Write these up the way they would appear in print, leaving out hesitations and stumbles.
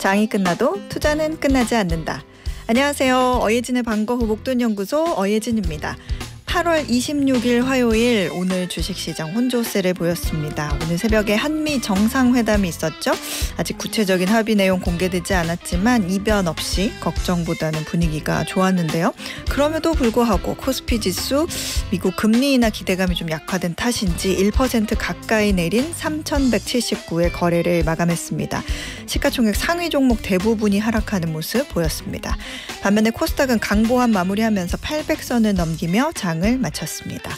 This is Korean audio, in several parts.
장이 끝나도 투자는 끝나지 않는다. 안녕하세요. 어예진의 방과후 목돈연구소 어예진입니다. 8월 26일 화요일 오늘 주식시장 혼조세를 보였습니다. 오늘 새벽에 한미 정상회담이 있었죠. 아직 구체적인 합의 내용 공개되지 않았지만 이변 없이 걱정보다는 분위기가 좋았는데요. 그럼에도 불구하고 코스피 지수 미국 금리 인하 기대감이 좀 약화된 탓인지 1% 가까이 내린 3,179의 거래를 마감했습니다. 시가총액 상위 종목 대부분이 하락하는 모습 보였습니다. 반면에 코스닥은 강보합 마무리하면서 800선을 넘기며 장을 마쳤습니다.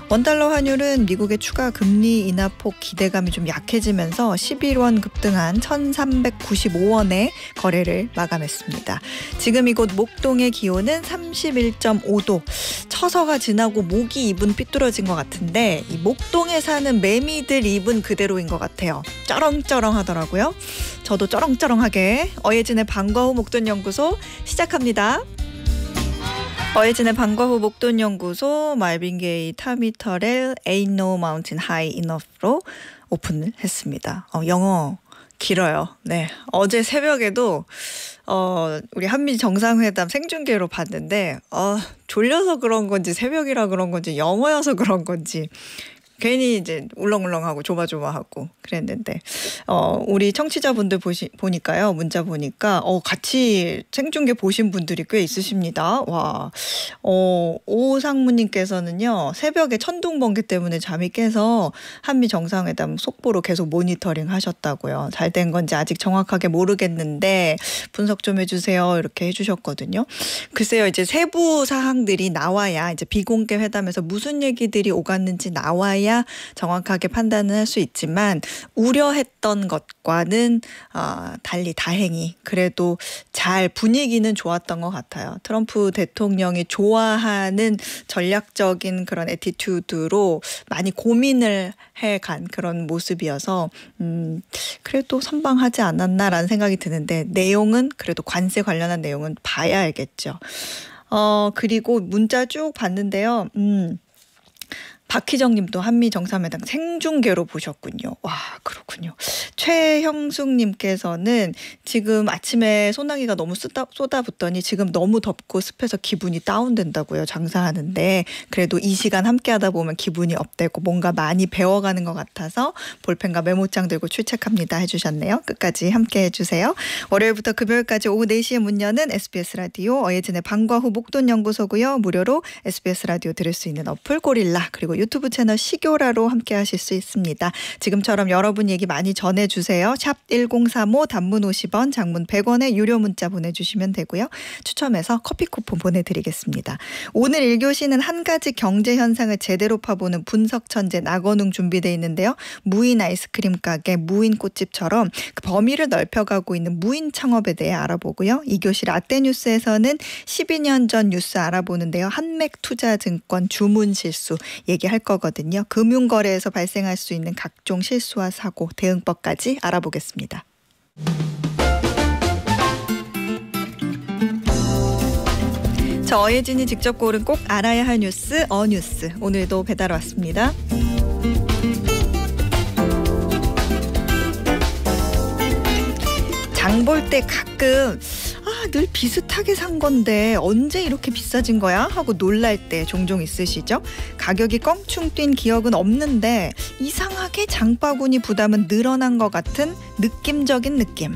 원달러 환율은 미국의 추가 금리 인하폭 기대감이 좀 약해지면서 11원 급등한 1,395원에 거래를 마감했습니다. 지금 이곳 목동의 기온은 31.5도. 처서가 지나고 목이 입은 삐뚤어진 것 같은데 이 목동에 사는 매미들 입은 그대로인 것 같아요. 쩌렁쩌렁하더라고요. 저도 쩌렁쩌렁하게 어예진의 방과후 목돈연구소 시작합니다. 어예진의 방과후 목돈연구소 말빈 게이 타미터렐 Ain't No Mountain High Enough로 오픈을 했습니다. 영어 길어요. 네, 어제 새벽에도 우리 한미 정상회담 생중계로 봤는데 졸려서 그런 건지 새벽이라 그런 건지 영어여서 그런 건지 괜히 이제 울렁울렁하고 조마조마하고 그랬는데 우리 청취자분들 보니까요. 문자 보니까 같이 생중계 보신 분들이 꽤 있으십니다. 와, 오상무님께서는요. 새벽에 천둥번개 때문에 잠이 깨서 한미 정상회담 속보로 계속 모니터링 하셨다고요. 잘 된 건지 아직 정확하게 모르겠는데 분석 좀 해주세요. 이렇게 해주셨거든요. 글쎄요. 이제 세부 사항들이 나와야 이제 비공개 회담에서 무슨 얘기들이 오갔는지 나와야 정확하게 판단을 할 수 있지만 우려했던 것과는 달리 다행히 그래도 잘 분위기는 좋았던 것 같아요. 트럼프 대통령이 좋아하는 전략적인 그런 애티튜드로 많이 고민을 해간 그런 모습이어서 그래도 선방하지 않았나라는 생각이 드는데 내용은 그래도 관세 관련한 내용은 봐야 알겠죠. 그리고 문자 쭉 봤는데요. 박희정 님도 한미 정상회담 생중계로 보셨군요. 와, 그렇군요. 최형숙 님께서는 지금 아침에 소나기가 너무 쏟아붓더니 지금 너무 덥고 습해서 기분이 다운된다고요. 장사하는데 그래도 이 시간 함께 하다 보면 기분이 업되고 뭔가 많이 배워가는 것 같아서 볼펜과 메모장 들고 출첵합니다 해주셨네요. 끝까지 함께 해주세요. 월요일부터 금요일까지 오후 4시에 문 여는 SBS 라디오 어예진의 방과후 목돈연구소고요. 무료로 SBS 라디오 들을 수 있는 어플 고릴라 그리고 유튜브 채널 시교라로 함께 하실 수 있습니다. 지금처럼 여러분 얘기 많이 전해주세요. 샵 1035 단문 50원 장문 100원의 유료 문자 보내주시면 되고요. 추첨해서 커피 쿠폰 보내드리겠습니다. 오늘 1교시는 한 가지 경제 현상을 제대로 파보는 분석 천재 나건웅 준비되어 있는데요. 무인 아이스크림 가게 무인 꽃집처럼 그 범위를 넓혀가고 있는 무인 창업에 대해 알아보고요. 2교시 라떼뉴스에서는 12년 전 뉴스 알아보는데요. 한맥투자증권 주문 실수 얘기할 거거든요. 금융거래에서 발생할 수 있는 각종 실수와 사고, 대응법까지 알아보겠습니다. 저 어예진이 직접 고른 꼭 알아야 할 뉴스, 어뉴스. 오늘도 배달 왔습니다. 장 볼 때 가끔 늘 비슷하게 산 건데 언제 이렇게 비싸진 거야? 하고 놀랄 때 종종 있으시죠? 가격이 껑충 뛴 기억은 없는데 이상하게 장바구니 부담은 늘어난 것 같은 느낌적인 느낌.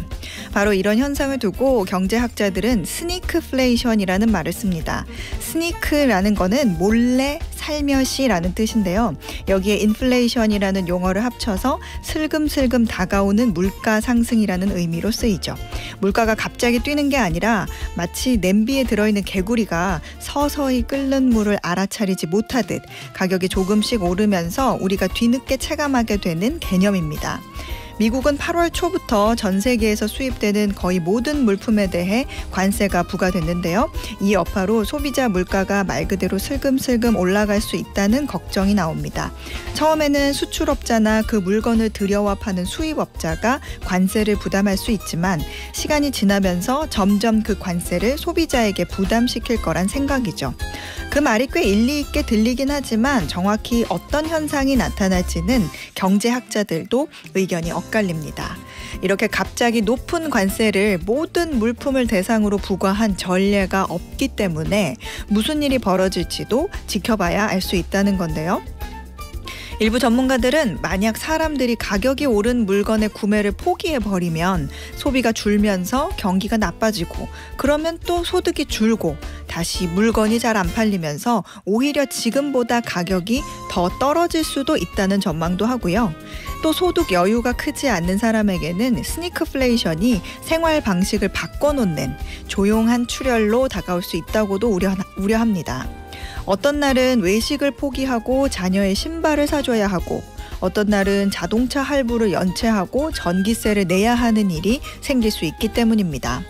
바로 이런 현상을 두고 경제학자들은 스니크플레이션이라는 말을 씁니다. 스니크라는 거는 몰래 살며시라는 뜻인데요. 여기에 인플레이션이라는 용어를 합쳐서 슬금슬금 다가오는 물가 상승이라는 의미로 쓰이죠. 물가가 갑자기 뛰는 게 아니라 마치 냄비에 들어있는 개구리가 서서히 끓는 물을 알아차리지 못하듯 가격이 조금씩 오르면서 우리가 뒤늦게 체감하게 되는 개념입니다. 미국은 8월 초부터 전 세계에서 수입되는 거의 모든 물품에 대해 관세가 부과됐는데요. 이 여파로 소비자 물가가 말 그대로 슬금슬금 올라갈 수 있다는 걱정이 나옵니다. 처음에는 수출업자나 그 물건을 들여와 파는 수입업자가 관세를 부담할 수 있지만 시간이 지나면서 점점 그 관세를 소비자에게 부담시킬 거란 생각이죠. 그 말이 꽤 일리 있게 들리긴 하지만 정확히 어떤 현상이 나타날지는 경제학자들도 의견이 엇갈립니다. 엇갈립니다. 이렇게 갑자기 높은 관세를 모든 물품을 대상으로 부과한 전례가 없기 때문에 무슨 일이 벌어질지도 지켜봐야 알 수 있다는 건데요. 일부 전문가들은 만약 사람들이 가격이 오른 물건의 구매를 포기해버리면 소비가 줄면서 경기가 나빠지고 그러면 또 소득이 줄고 다시 물건이 잘 안 팔리면서 오히려 지금보다 가격이 더 떨어질 수도 있다는 전망도 하고요. 또 소득 여유가 크지 않는 사람에게는 스니크플레이션이 생활 방식을 바꿔놓는 조용한 출혈로 다가올 수 있다고도 우려합니다. 어떤 날은 외식을 포기하고 자녀의 신발을 사줘야 하고 어떤 날은 자동차 할부를 연체하고 전기세를 내야 하는 일이 생길 수 있기 때문입니다.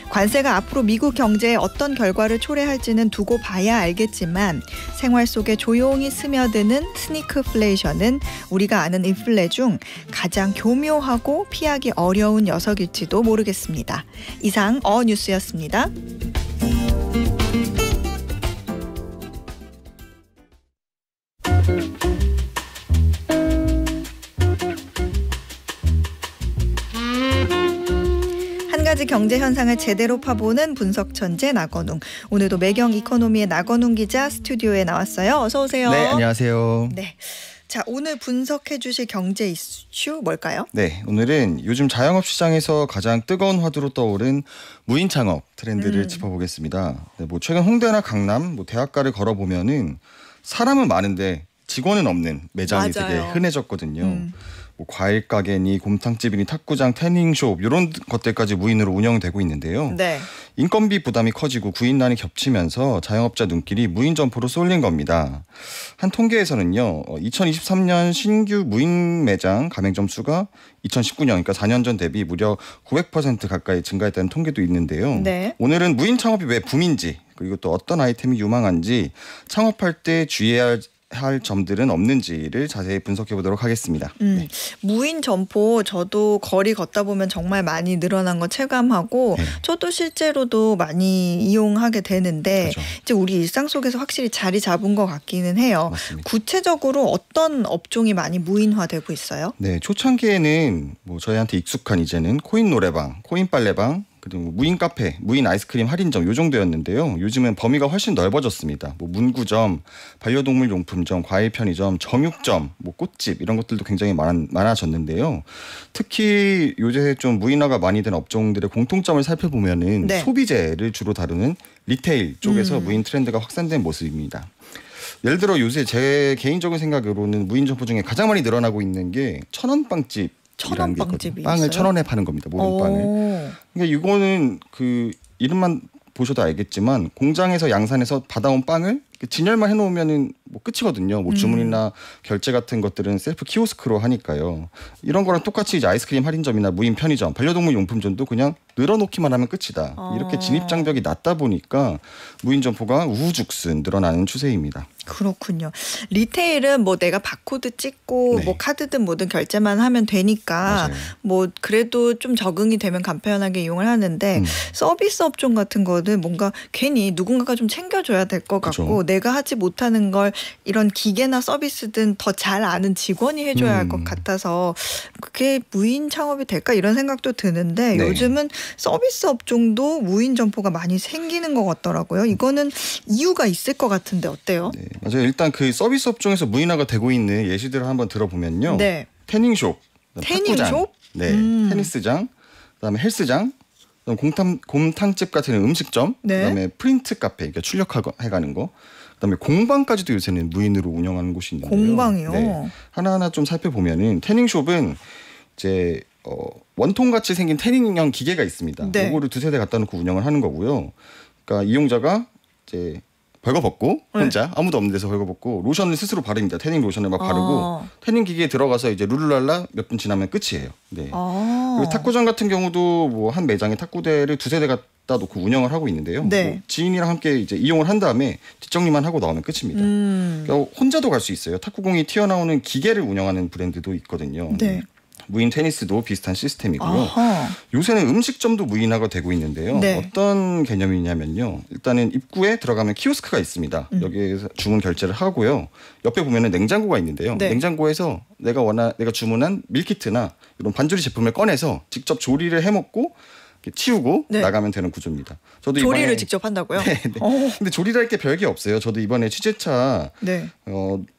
관세가 앞으로 미국 경제에 어떤 결과를 초래할지는 두고 봐야 알겠지만 생활 속에 조용히 스며드는 스니크플레이션은 우리가 아는 인플레 중 가장 교묘하고 피하기 어려운 녀석일지도 모르겠습니다. 이상 어뉴스였습니다. 한 가지 경제 현상을 제대로 파보는 분석 천재 나건웅. 오늘도 매경 이코노미의 나건웅 기자 스튜디오에 나왔어요. 어서 오세요. 네, 안녕하세요. 네. 자, 오늘 분석해 주실 경제 이슈 뭘까요? 네, 오늘은 요즘 자영업 시장에서 가장 뜨거운 화두로 떠오른 무인 창업 트렌드를 짚어보겠습니다. 네, 뭐 최근 홍대나 강남, 대학가를 걸어보면은 사람은 많은데 직원은 없는 매장이 맞아요. 되게 흔해졌거든요. 뭐 과일 가게니 곰탕집이니 탁구장, 태닝숍 이런 것들까지 무인으로 운영되고 있는데요. 네. 인건비 부담이 커지고 구인난이 겹치면서 자영업자 눈길이 무인 점포로 쏠린 겁니다. 한 통계에서는요, 2023년 신규 무인 매장 가맹점 수가 2019년, 그러니까 4년 전 대비 무려 900% 가까이 증가했다는 통계도 있는데요. 네. 오늘은 무인 창업이 왜 붐인지, 그리고 또 어떤 아이템이 유망한지, 창업할 때 주의해야 할 점들은 없는지를 자세히 분석해 보도록 하겠습니다. 네. 무인 점포 저도 거리 걷다 보면 정말 많이 늘어난 거 체감하고 네. 저도 실제로도 많이 이용하게 되는데 그렇죠. 이제 우리 일상 속에서 확실히 자리 잡은 것 같기는 해요. 맞습니다. 구체적으로 어떤 업종이 많이 무인화되고 있어요? 네, 초창기에는 뭐 저희한테 익숙한 이제는 코인 노래방, 코인 빨래방, 그리고 무인 카페, 무인 아이스크림 할인점 요 정도였는데요. 요즘은 범위가 훨씬 넓어졌습니다. 뭐 문구점, 반려동물 용품점, 과일 편의점, 정육점, 뭐 꽃집 이런 것들도 굉장히 많아졌는데요. 특히 요새 좀 무인화가 많이 된 업종들의 공통점을 살펴보면은 네. 소비재를 주로 다루는 리테일 쪽에서 무인 트렌드가 확산된 모습입니다. 예를 들어 요새 제 개인적인 생각으로는 무인 점포 중에 가장 많이 늘어나고 있는 게 1,000원 빵집. 1,000원 빵집이 빵을 있어요? 1,000원에 파는 겁니다. 모든 빵을. 그러니까 이거는 그 이름만 보셔도 알겠지만 공장에서 양산해서 받아온 빵을 진열만 해놓으면은 뭐 끝이거든요. 뭐 주문이나 결제 같은 것들은 셀프 키오스크로 하니까요. 이런 거랑 똑같이 이제 아이스크림 할인점이나 무인 편의점, 반려동물 용품점도 그냥 늘어놓기만 하면 끝이다. 이렇게 진입 장벽이 낮다 보니까 무인 점포가 우후죽순 늘어나는 추세입니다. 그렇군요. 리테일은 뭐 내가 바코드 찍고 네. 뭐 카드든 뭐든 결제만 하면 되니까 맞아요. 뭐 그래도 좀 적응이 되면 간편하게 이용을 하는데 서비스 업종 같은 거는 뭔가 괜히 누군가가 좀 챙겨줘야 될 것 같고 그렇죠. 내가 하지 못하는 걸 이런 기계나 서비스든 더 잘 아는 직원이 해줘야 할 것 같아서 그게 무인 창업이 될까 이런 생각도 드는데 네. 요즘은 서비스 업종도 무인 점포가 많이 생기는 것 같더라고요. 이거는 이유가 있을 것 같은데 어때요? 네, 맞아요. 일단 그 서비스 업종에서 무인화가 되고 있는 예시들을 한번 들어보면요. 네. 태닝숍, 태닝숍? 탁구장, 네, 테니스장, 그다음에 헬스장, 그다음에 곰탕집 같은 음식점, 네. 그다음에 프린트 카페, 그러니까 출력해가는 거, 그다음에 공방까지도 요새는 무인으로 운영하는 곳이 있는데요. 공방이요? 네, 하나하나 좀 살펴보면은 태닝숍은 이제 원통같이 생긴 태닝형 기계가 있습니다. 네. 이거를 두세 대 갖다 놓고 운영을 하는 거고요. 그러니까 이용자가 이제 벌거벗고 혼자 아무도 없는 데서 벌거벗고 로션을 스스로 바릅니다. 태닝 로션을 막 바르고 태닝 기계에 들어가서 이제 룰루랄라 몇 분 지나면 끝이에요. 네. 그리고 탁구장 같은 경우도 뭐 한 매장에 탁구대를 두세 대 갖다 놓고 운영을 하고 있는데요. 네. 뭐 지인이랑 함께 이제 이용을 한 다음에 뒷정리만 하고 나오면 끝입니다. 그러니까 혼자도 갈 수 있어요. 탁구공이 튀어나오는 기계를 운영하는 브랜드도 있거든요. 네. 무인 테니스도 비슷한 시스템이고요. 아하. 요새는 음식점도 무인화가 되고 있는데요. 네. 어떤 개념이냐면요. 일단은 입구에 들어가면 키오스크가 있습니다. 여기에서 주문 결제를 하고요. 옆에 보면은 냉장고가 있는데요. 네. 냉장고에서 내가 주문한 밀키트나 이런 반조리 제품을 꺼내서 직접 조리를 해먹고 치우고 네. 나가면 되는 구조입니다. 저도 조리를 이번에 직접 한다고요? 네. 근데 조리를 할 게 별게 없어요. 저도 이번에 취재차 네.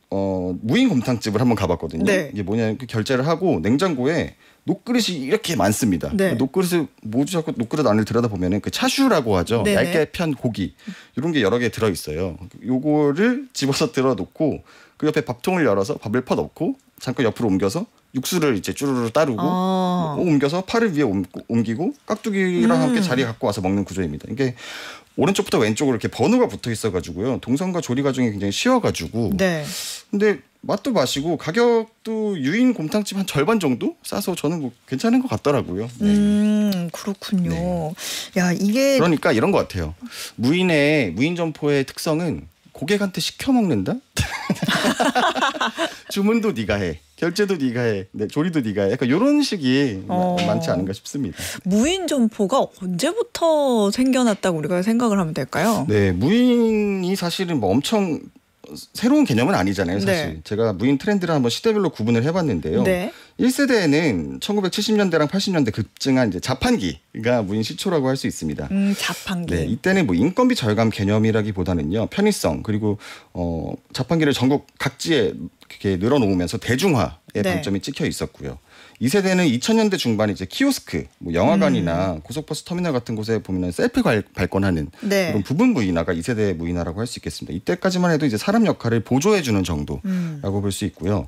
무인 곰탕집을 한번 가봤거든요. 네. 이게 뭐냐면 결제를 하고 냉장고에 녹그릇이 이렇게 많습니다. 네. 녹그릇을 뭐지 자꾸 녹그릇 안을 들여다보면은 그 차슈라고 하죠. 네네. 얇게 편 고기 이런 게 여러 개 들어 있어요. 요거를 집어서 들어놓고 그 옆에 밥통을 열어서 밥을 퍼 넣고 잠깐 옆으로 옮겨서 육수를 이제 쭈루루 따르고 옮겨서 팔을 위에 옮기고 깍두기랑 함께 자리에 갖고 와서 먹는 구조입니다. 이게 오른쪽부터 왼쪽으로 이렇게 번호가 붙어 있어가지고요. 동선과 조리 과정이 굉장히 쉬워가지고. 네. 근데 맛도 맛이고 가격도 유인 곰탕집 한 절반 정도 싸서 저는 뭐 괜찮은 것 같더라고요. 네. 그렇군요. 네. 야, 이게 그러니까 이런 것 같아요. 무인 점포의 특성은 고객한테 시켜 먹는다. 주문도 네가 해. 결제도 네가 해. 네, 조리도 네가 해. 약간 이런 식이 많지 않은가 싶습니다. 무인 점포가 언제부터 생겨났다고 우리가 생각을 하면 될까요? 네, 무인이 사실은 뭐 엄청 새로운 개념은 아니잖아요, 사실. 네. 제가 무인 트렌드를 한번 시대별로 구분을 해봤는데요. 네. 1세대에는 1970년대랑 80년대 급증한 이제 자판기가 무인 시초라고 할 수 있습니다. 자판기. 네, 이때는 뭐 인건비 절감 개념이라기보다는요, 편의성 그리고 자판기를 전국 각지에 이렇게 늘어놓으면서 대중화의 네. 방점이 찍혀 있었고요. 2세대는 2000년대 중반에 이제 키오스크, 뭐 영화관이나 고속버스 터미널 같은 곳에 보면은 셀프 발권하는 네. 이런 부분 무인화가 2세대 무인화라고 할 수 있겠습니다. 이때까지만 해도 이제 사람 역할을 보조해주는 정도라고 볼 수 있고요.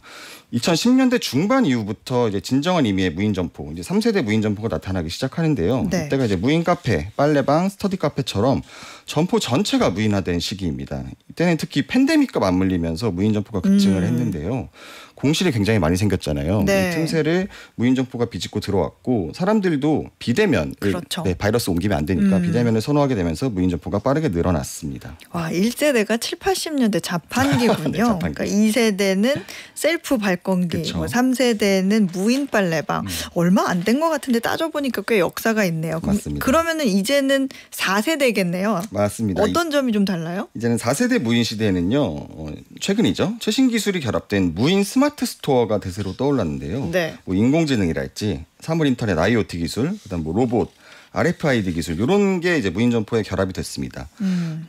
2010년대 중반 이후부터 이제 진정한 의미의 무인 점포, 이제 3세대 무인 점포가 나타나기 시작하는데요. 네. 이때가 이제 무인 카페, 빨래방, 스터디 카페처럼 점포 전체가 무인화된 시기입니다. 이때는 특히 팬데믹과 맞물리면서 무인 점포가 급증을 했는데요. 공실이 굉장히 많이 생겼잖아요. 네. 이 틈새를 무인 점포가 비집고 들어왔고 사람들도 비대면을 그렇죠. 네, 바이러스 옮기면 안 되니까 비대면을 선호하게 되면서 무인 점포가 빠르게 늘어났습니다. 와, 1세대가 7, 80년대 자판기군요. 네, 자판기. 그러니까 2세대는 셀프 발권기, 그쵸. 뭐 3세대는 무인 빨래방. 얼마 안 된 것 같은데 따져보니까 꽤 역사가 있네요. 맞습니다. 그러면은 이제는 4세대겠네요. 맞습니다. 어떤 점이 좀 달라요? 이제는 4세대 무인 시대에는요. 최근이죠. 최신 기술이 결합된 무인 스마트 스토어가 대세로 떠올랐는데요. 네. 뭐 인공지능이랄지 사물 인터넷 IoT 기술, 그다음 뭐 로봇, RFID 기술 이런 게 이제 무인 점포에 결합이 됐습니다.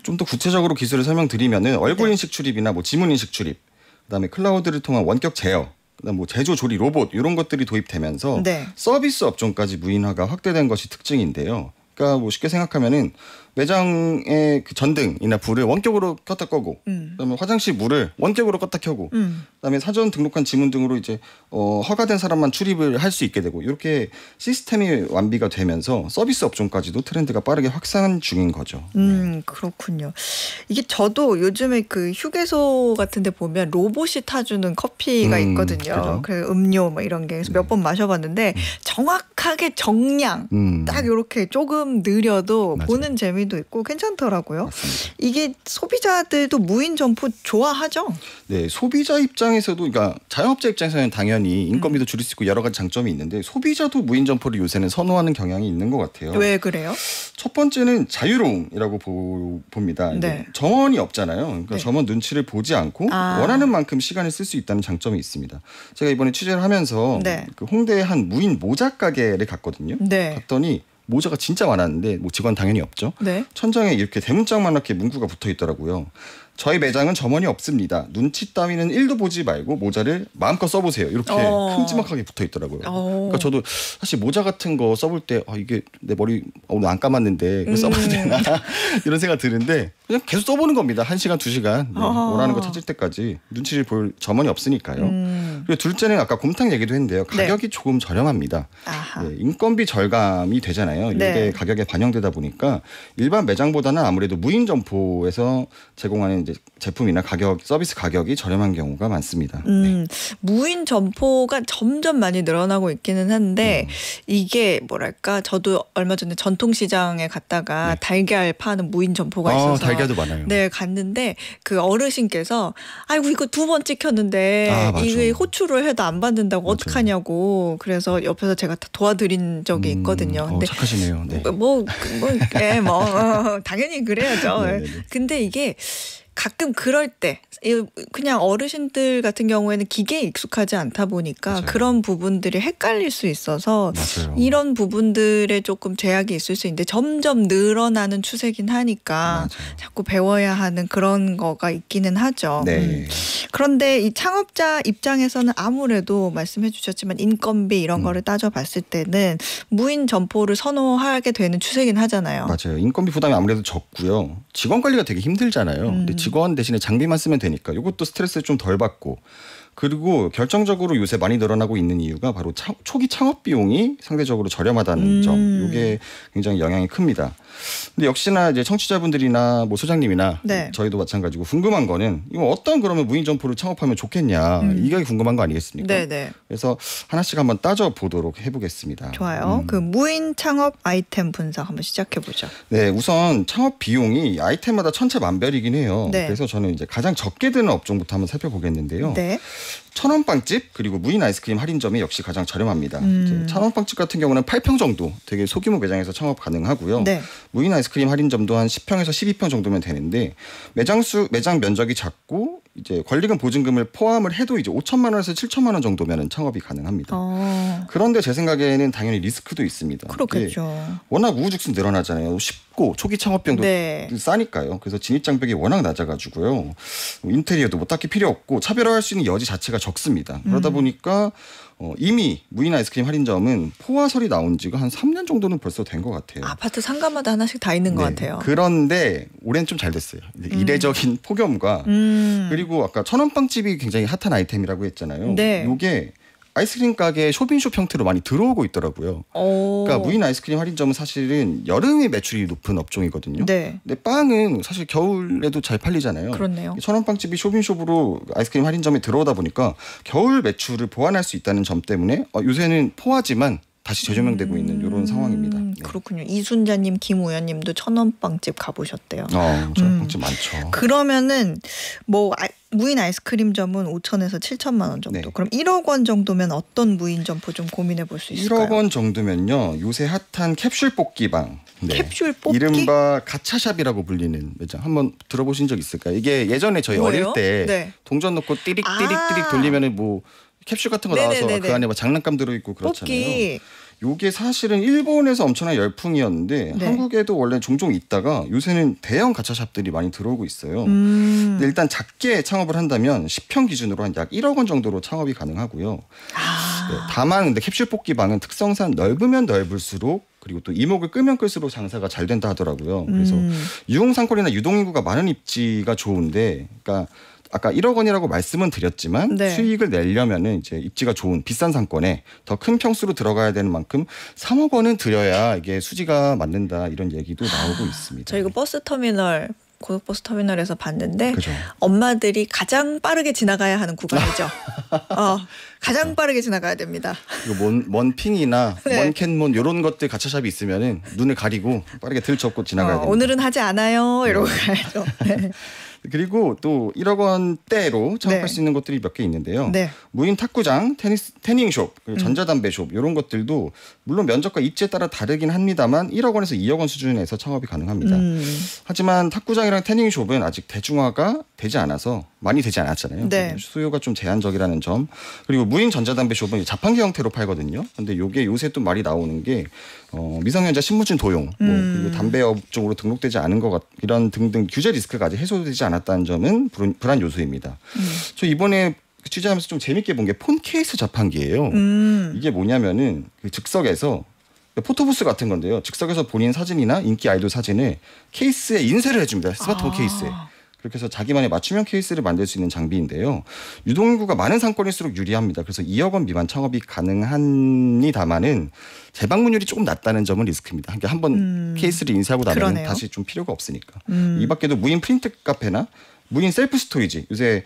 좀 더 구체적으로 기술을 설명드리면은 얼굴 인식 출입이나 뭐 지문 인식 출입, 그다음에 클라우드를 통한 원격 제어, 그다음 뭐 제조 조리 로봇 이런 것들이 도입되면서 네. 서비스 업종까지 무인화가 확대된 것이 특징인데요. 그러니까 뭐 쉽게 생각하면은 매장의 그 전등이나 불을 원격으로 껐다 끄고, 그다음에 화장실 물을 원격으로 껐다 켜고, 그다음에 사전 등록한 지문 등으로 이제 허가된 사람만 출입을 할 수 있게 되고 이렇게 시스템이 완비가 되면서 서비스 업종까지도 트렌드가 빠르게 확산 중인 거죠. 그렇군요. 이게 저도 요즘에 그 휴게소 같은데 보면 로봇이 타주는 커피가 있거든요. 그죠. 그 음료 뭐 이런 게 그래서 몇 번 마셔봤는데 정확하게 정량 딱 이렇게 조금 느려도 맞아요. 보는 재미도 있고 괜찮더라고요. 맞습니다. 이게 소비자들도 무인 점포 좋아하죠? 네, 소비자 입장에서도, 그러니까 자영업자 입장에서는 당연히 인건비도 줄일 수 있고 여러 가지 장점이 있는데 소비자도 무인 점포를 요새는 선호하는 경향이 있는 것 같아요. 왜 그래요? 첫 번째는 자유로움이라고 봅니다. 네. 점원이 없잖아요. 그러니까 네. 점원 눈치를 보지 않고 원하는 만큼 시간을 쓸 수 있다는 장점이 있습니다. 제가 이번에 취재를 하면서 네. 그 홍대의 한 무인 모자 가게를 갔거든요. 네. 갔더니 모자가 진짜 많았는데 뭐 직원 당연히 없죠. 네. 천장에 이렇게 대문짝만하게 문구가 붙어 있더라고요. 저희 매장은 점원이 없습니다. 눈치 따위는 1도 보지 말고 모자를 마음껏 써보세요. 이렇게 큼지막하게 붙어 있더라고요. 그러니까 저도 사실 모자 같은 거 써볼 때 이게 내 머리 오늘 안 감았는데 이거 써봐도 되나 이런 생각 드는데 그냥 계속 써보는 겁니다. 1시간, 2시간 원하는 거 찾을 때까지 눈치를 볼 점원이 없으니까요. 그리고 둘째는 아까 곰탕 얘기도 했는데요. 가격이 조금 저렴합니다. 네, 인건비 절감이 되잖아요. 이게 네. 가격에 반영되다 보니까 일반 매장보다는 아무래도 무인 점포에서 제공하는 이제 제품이나 서비스 가격이 저렴한 경우가 많습니다. 무인 점포가 점점 많이 늘어나고 있기는 한데 이게 뭐랄까 저도 얼마 전에 전통시장에 갔다가 달걀 파는 무인 점포가 있어서 달걀도 많아요. 네, 갔는데 그 어르신께서 아이고 이거 2번 찍혔는데 이게 호출을 해도 안 받는다고 어떡하냐고 그래서 옆에서 제가 다 도와드린 적이 있거든요. 근데 착하시네요. 네. 당연히 그래야죠. 근데 이게 가끔 그럴 때 그냥 어르신들 같은 경우에는 기계에 익숙하지 않다 보니까 맞아요. 그런 부분들이 헷갈릴 수 있어서 맞아요. 이런 부분들에 조금 제약이 있을 수 있는데 점점 늘어나는 추세긴 하니까 맞아요. 자꾸 배워야 하는 그런 거가 있기는 하죠. 네. 그런데 이 창업자 입장에서는 아무래도 말씀해 주셨지만 인건비 이런 거를 따져봤을 때는 무인 점포를 선호하게 되는 추세긴 하잖아요. 맞아요. 인건비 부담이 아무래도 적고요. 직원 관리가 되게 힘들잖아요. 근데 직원 대신에 장비만 쓰면 되니까 이것도 스트레스 좀 덜 받고 그리고 결정적으로 요새 많이 늘어나고 있는 이유가 바로 초기 창업 비용이 상대적으로 저렴하다는 점. 이게 굉장히 영향이 큽니다. 근데 역시나 이제 청취자분들이나 뭐 소장님이나 저희도 마찬가지고 궁금한 거는 이거 어떤 그러면 무인 점포를 창업하면 좋겠냐 이게 궁금한 거 아니겠습니까? 네네. 그래서 하나씩 한번 따져보도록 해보겠습니다. 좋아요. 그 무인 창업 아이템 분석 한번 시작해보죠. 네, 우선 창업 비용이 아이템마다 천차만별이긴 해요. 네. 그래서 저는 이제 가장 적게 드는 업종부터 한번 살펴보겠는데요. 네. 1,000원 빵집 그리고 무인 아이스크림 할인점이 역시 가장 저렴합니다. 1,000원 빵집 같은 경우는 8평 정도 되게 소규모 매장에서 창업 가능하고요. 네. 무인 아이스크림 할인점도 한 10평에서 12평 정도면 되는데 매장 면적이 작고 이제 권리금 보증금을 포함을 해도 이제 5천만 원에서 7천만 원 정도면 창업이 가능합니다. 그런데 제 생각에는 당연히 리스크도 있습니다. 그렇겠죠. 워낙 우후죽순 늘어나잖아요. 쉽고 초기 창업 비용도 싸니까요. 그래서 진입 장벽이 워낙 낮아가지고요. 인테리어도 뭐 딱히 필요 없고 차별화할 수 있는 여지 자체가 적습니다. 그러다 보니까 이미 무인 아이스크림 할인점은 포화설이 나온 지가 한 3년 정도는 벌써 된 것 같아요. 아파트 상가마다 하나씩 다 있는 것 같아요. 그런데 올해는 좀 잘 됐어요. 이례적인 폭염과 그리고 아까 1,000원 빵집이 굉장히 핫한 아이템이라고 했잖아요. 이게 아이스크림 가게 쇼핑숍 형태로 많이 들어오고 있더라고요. 그러니까 무인 아이스크림 할인점은 사실은 여름에 매출이 높은 업종이거든요. 근데 빵은 사실 겨울에도 잘 팔리잖아요. 그렇네요. 1,000원 빵집이 쇼핑숍으로 아이스크림 할인점에 들어오다 보니까 겨울 매출을 보완할 수 있다는 점 때문에 요새는 포화지만 다시 재조명되고 있는 이런 상황입니다. 그렇군요. 이순자님, 김우연님도 1,000원 빵집 가보셨대요. 1,000원 빵집 많죠. 그러면은 뭐 무인 아이스크림점은 5천에서 7천만 원 정도. 그럼 1억 원 정도면 어떤 무인 점포 좀 고민해 볼 수 있을까요? 1억 원 정도면요. 요새 핫한 캡슐 뽑기방. 캡슐 뽑기? 이른바 가차샵이라고 불리는 매장. 한번 들어보신 적 있을까요? 이게 예전에 저희 어릴 때 동전 넣고 띠릭띠릭 돌리면은 뭐 캡슐 같은 거 나와서 그 안에 막 장난감 들어있고 그렇잖아요. 요게 사실은 일본에서 엄청난 열풍이었는데 한국에도 원래 종종 있다가 요새는 대형 가차샵들이 많이 들어오고 있어요. 근데 일단 작게 창업을 한다면 10평 기준으로 한 약 1억 원 정도로 창업이 가능하고요. 다만 근데 cap슐 뽑기방은 특성상 넓으면 넓을수록 그리고 또 이목을 끄면 끌수록 장사가 잘 된다 하더라고요. 그래서 유흥상권이나 유동인구가 많은 입지가 좋은데 그러니까 아까 1억 원이라고 말씀은 드렸지만 수익을 내려면은 이제 입지가 좋은 비싼 상권에 더 큰 평수로 들어가야 되는 만큼 3억 원은 들여야 이게 수지가 맞는다 이런 얘기도 나오고 있습니다. 저희가 고속버스 터미널에서 봤는데 엄마들이 가장 빠르게 지나가야 하는 구간이죠. 가장 빠르게 지나가야 됩니다. 이거 먼핑이나 먼캔몬 이런 것들 가차샵이 있으면은 눈을 가리고 빠르게 들접고 지나가야 됩니다. 오늘은 하지 않아요. 이러고 가야죠. 그리고 또 1억 원대로 창업할 수 있는 것들이 몇 개 있는데요. 무인 탁구장, 태닝숍, 그리고 전자담배숍 이런 것들도 물론 면적과 입지에 따라 다르긴 합니다만 1억 원에서 2억 원 수준에서 창업이 가능합니다. 하지만 탁구장이랑 태닝숍은 아직 대중화가 되지 않아서 많이 되지 않았잖아요. 수요가 좀 제한적이라는 점. 그리고 무인 전자담배숍은 자판기 형태로 팔거든요. 근데 이게 요새 또 말이 나오는 게 미성년자 신분증 도용, 그리고 담배 업종으로 등록되지 않은 이런 등등 규제 리스크가 아직 해소되지 않았다는 점은 불안 요소입니다. 저 이번에 취재하면서 좀 재밌게 본 게 폰 케이스 자판기예요. 이게 뭐냐면은 그 즉석에서 포토부스 같은 건데요. 즉석에서 본인 사진이나 인기 아이돌 사진을 케이스에 인쇄를 해줍니다. 스마트폰 케이스에. 그렇게 해서 자기만의 맞춤형 케이스를 만들 수 있는 장비인데요. 유동인구가 많은 상권일수록 유리합니다. 그래서 2억 원 미만 창업이 가능합니다만은 재방문율이 조금 낮다는 점은 리스크입니다. 그러니까 한번 케이스를 인쇄하고 나면 다시 좀 필요가 없으니까. 이 밖에도 무인 프린트 카페나 무인 셀프 스토리지 요새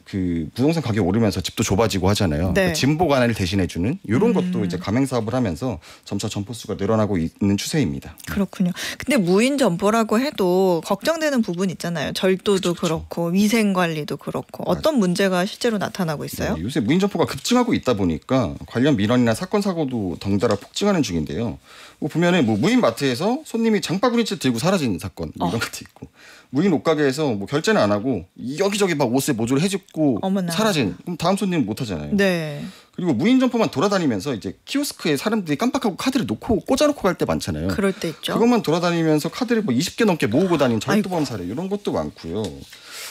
그 부동산 가격이 오르면서 집도 좁아지고 하잖아요. 네. 그러니까 짐 보관을 대신해주는 이런 것도 이제 가맹 사업을 하면서 점차 점포 수가 늘어나고 있는 추세입니다. 그렇군요. 근데 무인 점포라고 해도 걱정되는 부분 있잖아요. 절도도 그렇고 위생 관리도 그렇고 어떤 문제가 실제로 나타나고 있어요? 네, 요새 무인 점포가 급증하고 있다 보니까 관련 민원이나 사건 사고도 덩달아 폭증하는 중인데요. 뭐 보면은 뭐 무인 마트에서 손님이 장바구니째 들고 사라진 사건 뭐 이런 것도 있고 무인 옷가게에서 뭐 결제는 안 하고 여기저기 막 옷에 모조리 해집고 어머나. 사라진 그럼 다음 손님은 못 하잖아요. 네. 그리고 무인 점포만 돌아다니면서 이제 키오스크에 사람들이 깜빡하고 카드를 놓고 꽂아놓고 갈 때 많잖아요. 그럴 때 있죠. 그것만 돌아다니면서 카드를 뭐 20개 넘게 모으고 다닌 절도범 사례 이런 것도 많고요.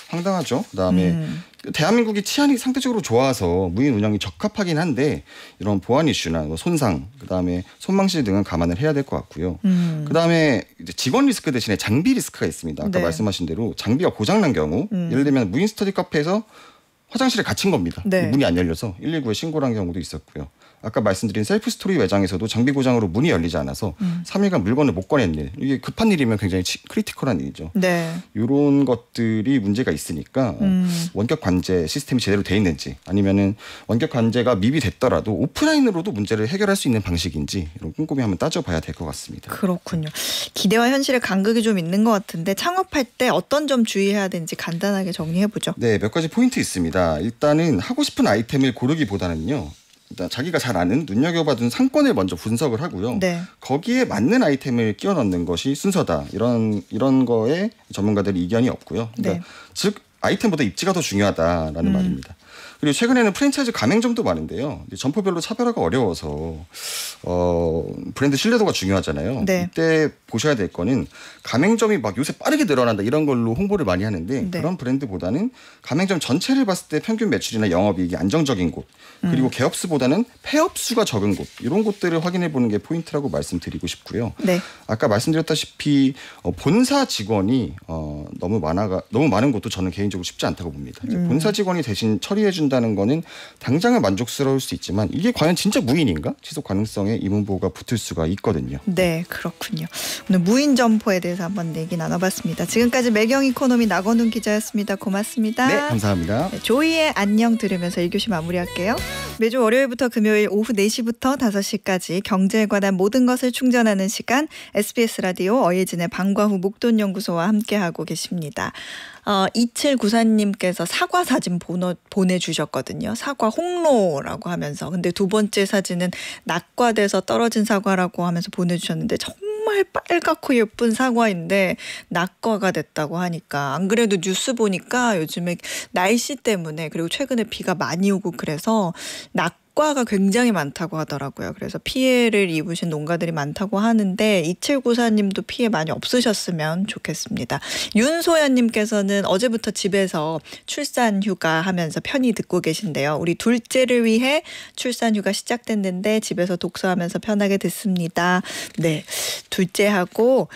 황당하죠. 그다음에 대한민국이 치안이 상대적으로 좋아서 무인 운영이 적합하긴 한데 이런 보안 이슈나 뭐 손상, 그다음에 손망실 등은 감안을 해야 될 것 같고요. 그다음에 이제 직원 리스크 대신에 장비 리스크가 있습니다. 아까 네. 말씀하신 대로 장비가 고장난 경우 예를 들면 무인 스터디 카페에서 화장실에 갇힌 겁니다. 네. 문이 안 열려서 119에 신고를 한 경우도 있었고요. 아까 말씀드린 셀프 스토리 매장에서도 장비 고장으로 문이 열리지 않아서 3일간 물건을 못 꺼낸 일. 이게 급한 일이면 굉장히 크리티컬한 일이죠. 네. 이런 것들이 문제가 있으니까 원격 관제 시스템이 제대로 돼 있는지 아니면은 원격 관제가 미비됐더라도 오프라인으로도 문제를 해결할 수 있는 방식인지 이런 꼼꼼히 한번 따져봐야 될 것 같습니다. 그렇군요. 기대와 현실의 간극이 좀 있는 것 같은데 창업할 때 어떤 점 주의해야 되는지 간단하게 정리해보죠. 네, 몇 가지 포인트 있습니다. 일단은 하고 싶은 아이템을 고르기보다는요. 일단 자기가 잘 아는 눈여겨봐둔 상권을 먼저 분석을 하고요. 네. 거기에 맞는 아이템을 끼워 넣는 것이 순서다. 이런 거에 전문가들이 이견이 없고요. 그러니까 네. 즉 아이템보다 입지가 더 중요하다라는 말입니다. 그리고 최근에는 프랜차이즈 가맹점도 많은데요. 점포별로 차별화가 어려워서 브랜드 신뢰도가 중요하잖아요. 네. 이때 보셔야 될 거는 가맹점이 막 요새 빠르게 늘어난다 이런 걸로 홍보를 많이 하는데 네. 그런 브랜드보다는 가맹점 전체를 봤을 때 평균 매출이나 영업이익이 안정적인 곳 그리고 개업수보다는 폐업수가 적은 곳 이런 곳들을 확인해 보는 게 포인트라고 말씀드리고 싶고요. 네. 아까 말씀드렸다시피 본사 직원이 너무 많은 것도 저는 개인적으로 쉽지 않다고 봅니다. 이제 본사 직원이 대신 처리해 준다는 거는 당장은 만족스러울 수 있지만 이게 과연 진짜 무인인가? 지속 가능성에 의문부호가 붙을 수가 있거든요. 네, 그렇군요. 오늘 무인 점포에 대해서 한번 얘기 나눠봤습니다. 지금까지 매경 이코노미 나건훈 기자였습니다. 고맙습니다. 네, 감사합니다. 네, 조이의 안녕 들으면서 1교시 마무리할게요. 매주 월요일부터 금요일 오후 4시부터 5시까지 경제에 관한 모든 것을 충전하는 시간 SBS 라디오 어예진의 방과후 목돈연구소와 함께하고 계십니다. 2794님께서 사과 사진 보내주셨거든요. 사과 홍로라고 하면서. 근데 두 번째 사진은 낙과돼서 떨어진 사과라고 하면서 보내주셨는데 정말 빨갛고 예쁜 사과인데 낙과가 됐다고 하니까 안 그래도 뉴스 보니까 요즘에 날씨 때문에 그리고 최근에 비가 많이 오고 그래서 낙과가 굉장히 많다고 하더라고요. 그래서 피해를 입으신 농가들이 많다고 하는데 2794님도 피해 많이 없으셨으면 좋겠습니다. 윤소연님께서는 어제부터 집에서 출산휴가 하면서 편히 듣고 계신데요. 우리 둘째를 위해 출산휴가 시작됐는데 집에서 독서하면서 편하게 듣습니다. 네, 둘째하고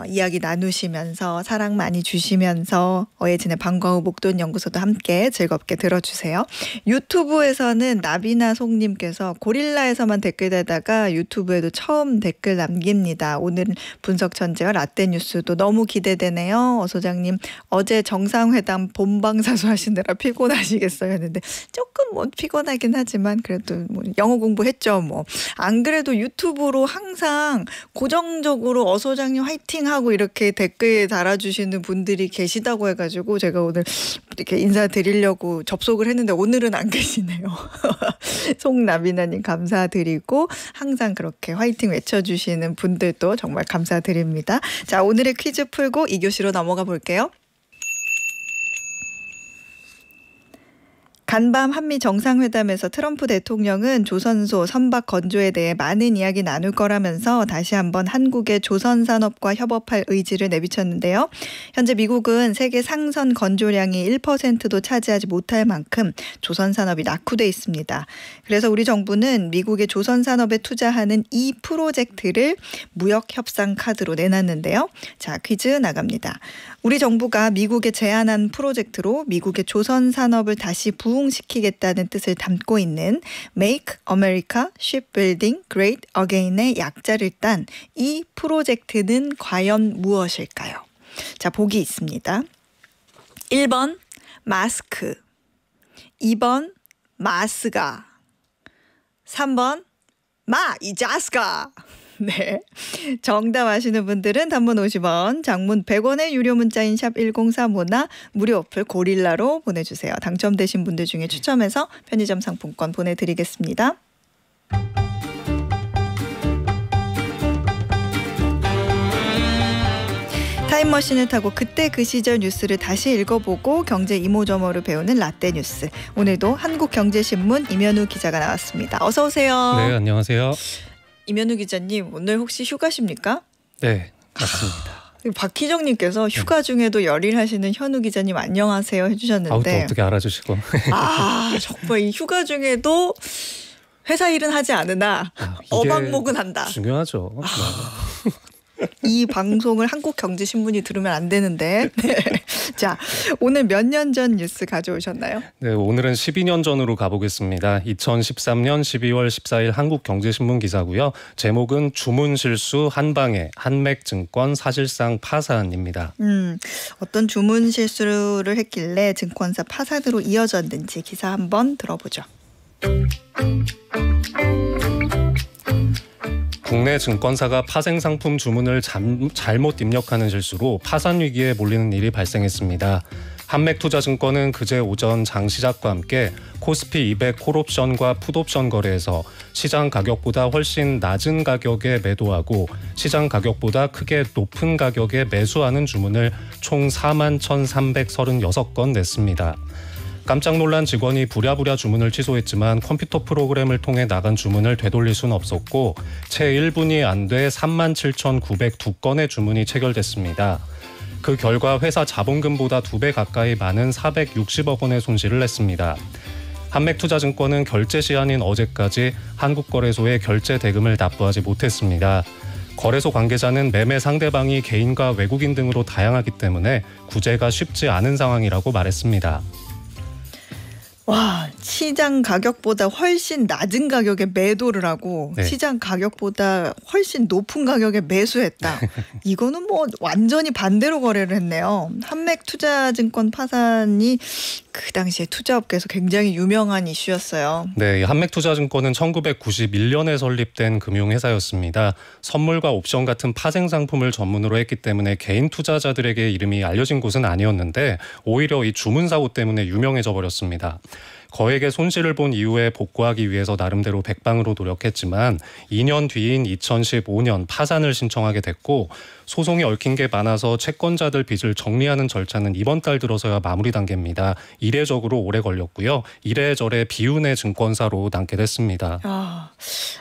이야기 나누시면서 사랑 많이 주시면서 어예진의 방과후 목돈연구소도 함께 즐겁게 들어주세요. 유튜브에서는 나비나 송님께서 고릴라에서만 댓글 달다가 유튜브에도 처음 댓글 남깁니다. 오늘 분석 천재와 라떼 뉴스도 너무 기대되네요. 소장님 어제 정상회담 본방사수 하시느라 피곤하시겠어요 했는데 조금 뭐 피곤하긴 하지만 그래도 뭐 영어 공부했죠. 뭐 안 그래도 유튜브로 항상 고정적으로 소장님 화이팅하고 이렇게 댓글 달아주시는 분들이 계시다고 해가지고 제가 오늘 이렇게 인사드리려고 접속을 했는데 오늘은 안 계시네요. 송나비나님 감사드리고 항상 그렇게 화이팅 외쳐주시는 분들도 정말 감사드립니다. 자, 오늘의 퀴즈 풀고 2교시로 넘어가 볼게요. 간밤 한미 정상회담에서 트럼프 대통령은 조선소 선박 건조에 대해 많은 이야기 나눌 거라면서 다시 한번 한국의 조선산업과 협업할 의지를 내비쳤는데요. 현재 미국은 세계 상선 건조량이 1%도 차지하지 못할 만큼 조선산업이 낙후돼 있습니다. 그래서 우리 정부는 미국의 조선산업에 투자하는 이 프로젝트를 무역협상 카드로 내놨는데요. 자, 퀴즈 나갑니다. 우리 정부가 미국에 제안한 프로젝트로 미국의 조선산업을 다시 부흥시키겠다는 뜻을 담고 있는 Make America Shipbuilding Great Again의 약자를 딴 이 프로젝트는 과연 무엇일까요? 자, 보기 있습니다. 1번 마스크, 2번 마스가, 3번 이 자스가. 네, 정답 아시는 분들은 단문 50원, 장문 100원의 유료 문자인 샵 1035나 무료 어플 고릴라로 보내주세요. 당첨되신 분들 중에 추첨해서 편의점 상품권 보내드리겠습니다. 타임머신을 타고 그때 그 시절 뉴스를 다시 읽어보고 경제 이모저모를 배우는 라떼 뉴스. 오늘도 한국경제신문 임현우 기자가 나왔습니다. 어서 오세요. 네, 안녕하세요. 임현우 기자님, 오늘 혹시 휴가십니까? 네, 맞습니다. 박희정님께서 휴가 중에도 열일하시는 현우 기자님 안녕하세요 해주셨는데. 또 어떻게 알아주시고. 정말 이 휴가 중에도 회사 일은 하지 않으나 어방목은 한다. 중요하죠. 이 방송을 한국경제신문이 들으면 안 되는데. 네. 자, 오늘 몇 년 전 뉴스 가져오셨나요? 네, 오늘은 12년 전으로 가보겠습니다. 2013년 12월 14일 한국경제신문 기사고요. 제목은 주문 실수 한방에 한맥증권 사실상 파산입니다. 어떤 주문 실수를 했길래 증권사 파산으로 이어졌는지 기사 한번 들어보죠. 국내 증권사가 파생상품 주문을 잘못 입력하는 실수로 파산 위기에 몰리는 일이 발생했습니다. 한맥투자증권은 그제 오전 장시작과 함께 코스피 200 콜옵션과 풋옵션 거래에서 시장 가격보다 훨씬 낮은 가격에 매도하고 시장 가격보다 크게 높은 가격에 매수하는 주문을 총 41,336건 냈습니다. 깜짝 놀란 직원이 부랴부랴 주문을 취소했지만 컴퓨터 프로그램을 통해 나간 주문을 되돌릴 수는 없었고 채 1분이 안 돼 37,902건의 주문이 체결됐습니다. 그 결과 회사 자본금보다 2배 가까이 많은 460억 원의 손실을 냈습니다. 한맥투자증권은 결제 시한인 어제까지 한국거래소에 결제 대금을 납부하지 못했습니다. 거래소 관계자는 매매 상대방이 개인과 외국인 등으로 다양하기 때문에 구제가 쉽지 않은 상황이라고 말했습니다. 와, 시장 가격보다 훨씬 낮은 가격에 매도를 하고 네. 시장 가격보다 훨씬 높은 가격에 매수했다. 이거는 뭐 완전히 반대로 거래를 했네요. 한맥투자증권 파산이 그 당시에 투자업계에서 굉장히 유명한 이슈였어요. 네, 한맥투자증권은 1991년에 설립된 금융회사였습니다. 선물과 옵션 같은 파생 상품을 전문으로 했기 때문에 개인 투자자들에게 이름이 알려진 곳은 아니었는데 오히려 이 주문 사고 때문에 유명해져 버렸습니다. 거액의 손실을 본 이후에 복구하기 위해서 나름대로 백방으로 노력했지만 2년 뒤인 2015년 파산을 신청하게 됐고 소송이 얽힌 게 많아서 채권자들 빚을 정리하는 절차는 이번 달 들어서야 마무리 단계입니다. 이례적으로 오래 걸렸고요. 이래저래 비운의 증권사로 남게 됐습니다.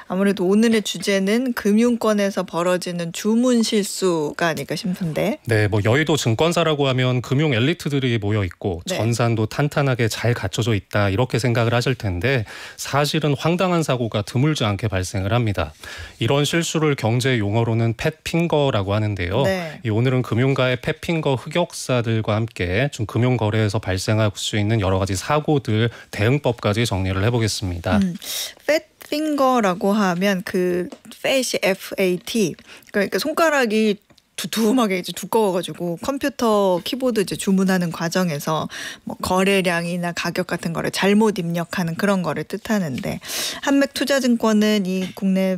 아무래도 오늘의 주제는 금융권에서 벌어지는 주문 실수가 아닐까 싶은데. 네, 뭐 여의도 증권사라고 하면 금융 엘리트들이 모여 있고 네. 전산도 탄탄하게 잘 갖춰져 있다 이렇게 생각을 하실 텐데 사실은 황당한 사고가 드물지 않게 발생을 합니다. 이런 실수를 경제 용어로는 팻핑거라고 하는데요. 네. 오늘은 금융가의 팻핑거 흑역사들과 함께 좀 금융거래에서 발생할 수 있는 여러 가지 사고들 대응법까지 정리를 해보겠습니다. 팻핑거라고 하면 그 팻이 FAT 그러니까 손가락이 두툼하게 이제 두꺼워가지고 컴퓨터 키보드 이제 주문하는 과정에서 뭐 거래량이나 가격 같은 거를 잘못 입력하는 그런 거를 뜻하는데 한맥투자증권은 이 국내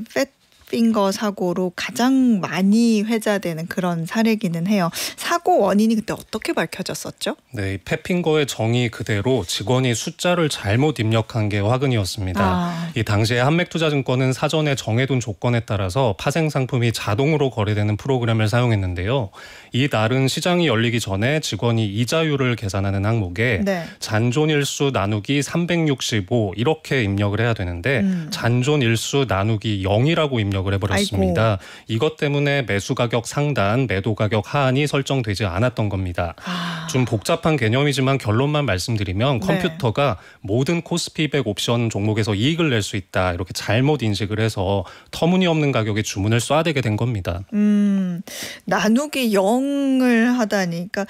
팻핑거 사고로 가장 많이 회자되는 그런 사례기는 해요. 사고 원인이 그때 어떻게 밝혀졌었죠? 네, 이 팻핑거의 정의 그대로 직원이 숫자를 잘못 입력한 게 화근이었습니다. 이 당시에 한맥투자증권은 사전에 정해둔 조건에 따라서 파생 상품이 자동으로 거래되는 프로그램을 사용했는데요. 이 날은 시장이 열리기 전에 직원이 이자율을 계산하는 항목에 네. 잔존일수 나누기 365 이렇게 입력을 해야 되는데 잔존일수 나누기 0이라고 입력을 해버렸습니다. 아이고. 이것 때문에 매수 가격 상단, 매도 가격 하한이 설정되지 않았던 겁니다. 좀 복잡한 개념이지만 결론만 말씀드리면 컴퓨터가 모든 코스피 200 옵션 종목에서 이익을 낼 수 있다 이렇게 잘못 인식을 해서 터무니없는 가격에 주문을 쏴대게 된 겁니다. 나누기 0을 하다니 그러니까